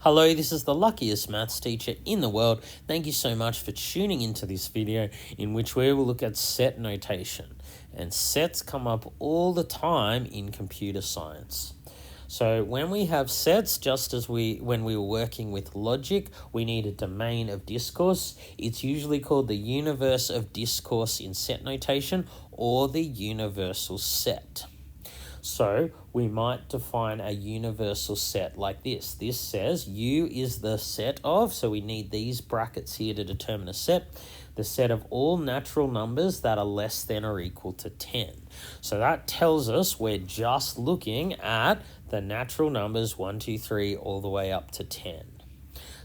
Hello, this is the luckiest maths teacher in the world. Thank you so much for tuning into this video in which we will look at set notation. And sets come up all the time in computer science. So when we have sets, just as when we were working with logic, we need a domain of discourse. It's usually called the universe of discourse in set notation or the universal set. So we might define a universal set like this. This says U is the set of, so we need these brackets here to determine a set, the set of all natural numbers that are less than or equal to 10. So that tells us we're just looking at the natural numbers 1, 2, 3 all the way up to 10.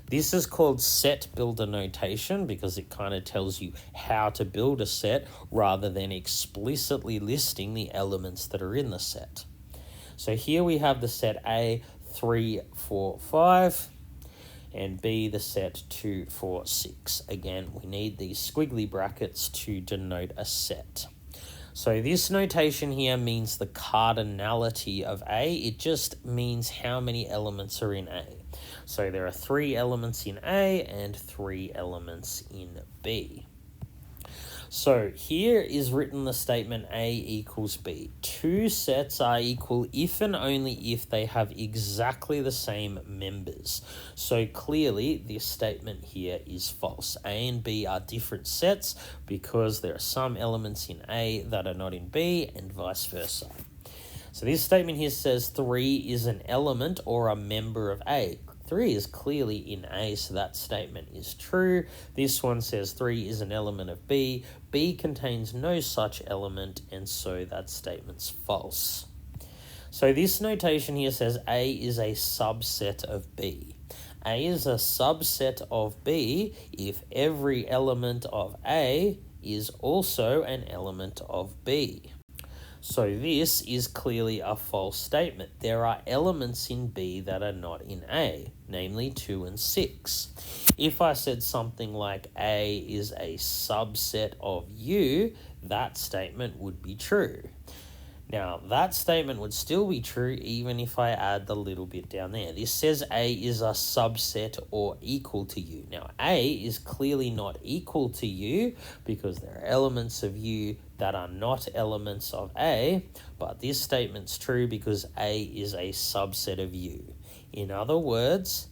This is called set builder notation because it kind of tells you how to build a set rather than explicitly listing the elements that are in the set. So here we have the set A, 3, 4, 5, and B, the set 2, 4, 6. Again, we need these squiggly brackets to denote a set. So this notation here means the cardinality of A. It just means how many elements are in A. So there are 3 elements in A and 3 elements in B. So here is written the statement A equals B. Two sets are equal if and only if they have exactly the same members. So clearly this statement here is false. A and B are different sets because there are some elements in A that are not in B and vice versa. So this statement here says 3 is an element or a member of A. 3 is clearly in A, so that statement is true. This one says 3 is an element of B. B contains no such element, and so that statement's false. So this notation here says A is a subset of B. A is a subset of B if every element of A is also an element of B. So this is clearly a false statement. There are elements in B that are not in A, namely 2 and 6. If I said something like A is a subset of U, that statement would be true. Now, that statement would still be true even if I add the little bit down there. This says A is a subset or equal to U. Now, A is clearly not equal to U because there are elements of U that are not elements of A, but this statement's true because A is a subset of U. In other words,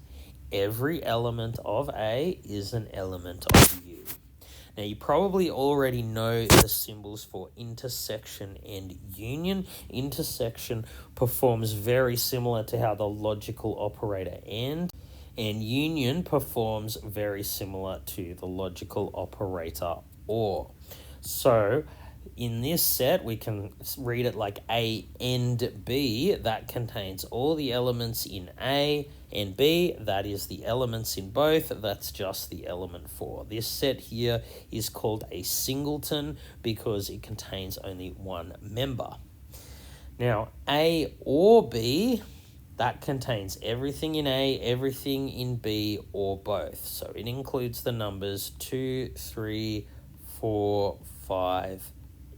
every element of A is an element of U. Now, you probably already know the symbols for intersection and union. Intersection performs very similar to how the logical operator and union performs very similar to the logical operator or. So, in this set, we can read it like A and B. That contains all the elements in A, and B, that is the elements in both. That's just the element 4. This set here is called a singleton because it contains only one member. Now, A or B, that contains everything in A, everything in B, or both. So it includes the numbers 2, 3, 4, 5,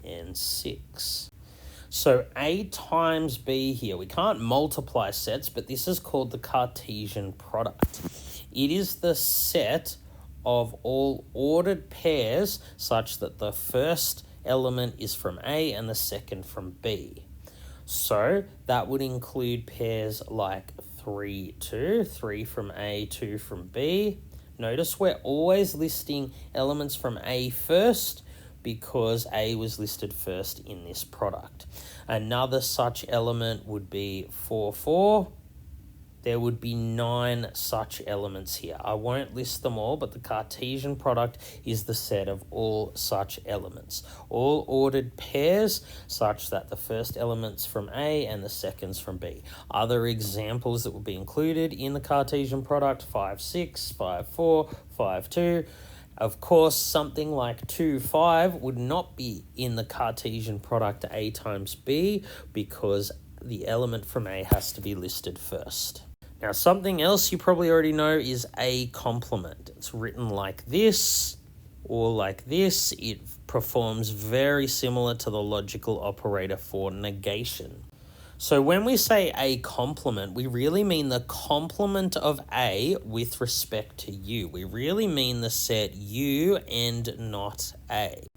and 6. So A times B here, we can't multiply sets, but this is called the Cartesian product. It is the set of all ordered pairs such that the first element is from A and the second from B. So that would include pairs like 3, 2, 3 from A, 2 from B. Notice we're always listing elements from A first, because A was listed first in this product. Another such element would be 4, 4. There would be 9 such elements here. I won't list them all, but the Cartesian product is the set of all such elements. All ordered pairs such that the first element's from A and the second's from B. Other examples that would be included in the Cartesian product, 5, 6, 5, 4, 5, 2. Of course, something like 2, 5 would not be in the Cartesian product A times B because the element from A has to be listed first. Now, something else you probably already know is A complement. It's written like this or like this. It performs very similar to the logical operator for negation. So when we say a complement, we really mean the complement of A with respect to U. We really mean the set U and not A.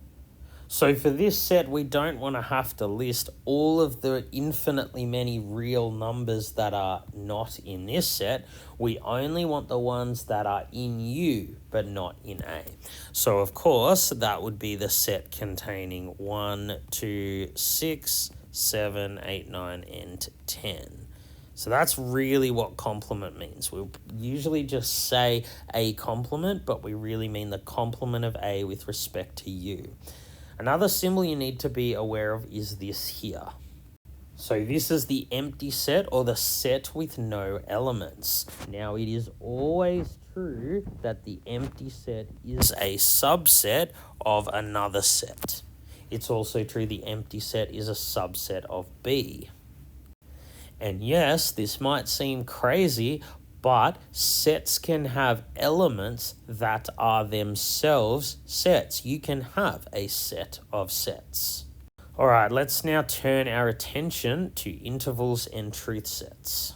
So for this set, we don't want to have to list all of the infinitely many real numbers that are not in this set. We only want the ones that are in U, but not in A. So of course, that would be the set containing 1, 2, 6, 7, 8, 9, and 10. So that's really what complement means. We'll usually just say a complement, but we really mean the complement of A with respect to U. Another symbol you need to be aware of is this here. So this is the empty set, or the set with no elements. Now it is always true that the empty set is a subset of another set. It's also true the empty set is a subset of B. And yes, this might seem crazy, but sets can have elements that are themselves sets. You can have a set of sets. All right, let's now turn our attention to intervals and truth sets.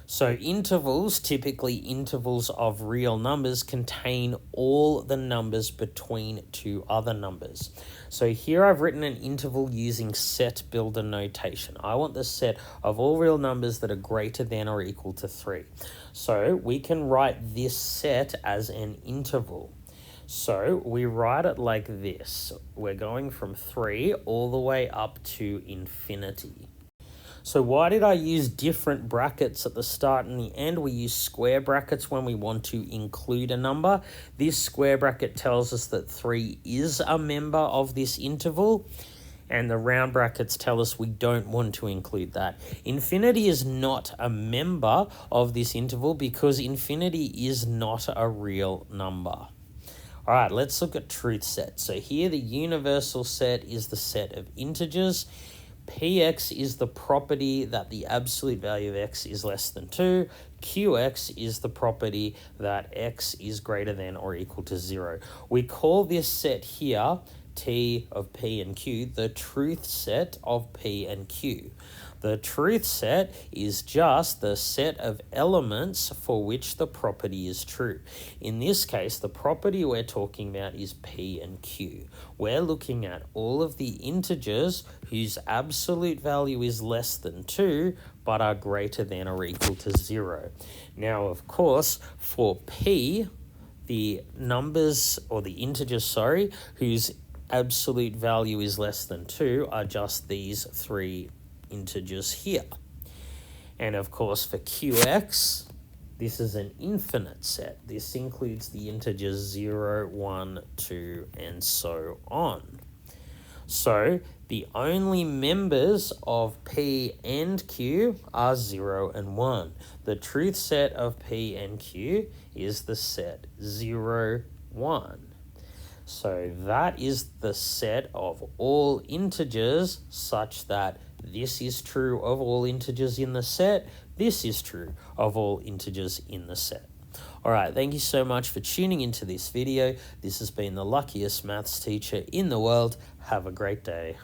So intervals, typically intervals of real numbers, contain all the numbers between two other numbers. So here I've written an interval using set builder notation. I want the set of all real numbers that are greater than or equal to 3. So we can write this set as an interval. So we write it like this. We're going from 3 all the way up to infinity. So why did I use different brackets at the start and the end? We use square brackets when we want to include a number. This square bracket tells us that 3 is a member of this interval, and the round brackets tell us we don't want to include that. Infinity is not a member of this interval because infinity is not a real number. All right, let's look at truth set. So here the universal set is the set of integers. Px is the property that the absolute value of x is less than 2. Qx is the property that x is greater than or equal to 0. We call this set here, T of P and Q, the truth set of P and Q. The truth set is just the set of elements for which the property is true. In this case, the property we're talking about is P and Q. We're looking at all of the integers whose absolute value is less than 2, but are greater than or equal to 0. Now, of course, for P, the numbers, or the integers, whose absolute value is less than 2 are just these 3 integers here. And of course for Qx, this is an infinite set. This includes the integers 0, 1, 2, and so on. So the only members of P and Q are 0 and 1. The truth set of P and Q is the set 0, 1. So that is the set of all integers such that this is true of all integers in the set. This is true of all integers in the set. All right, thank you so much for tuning into this video. This has been the luckiest maths teacher in the world. Have a great day.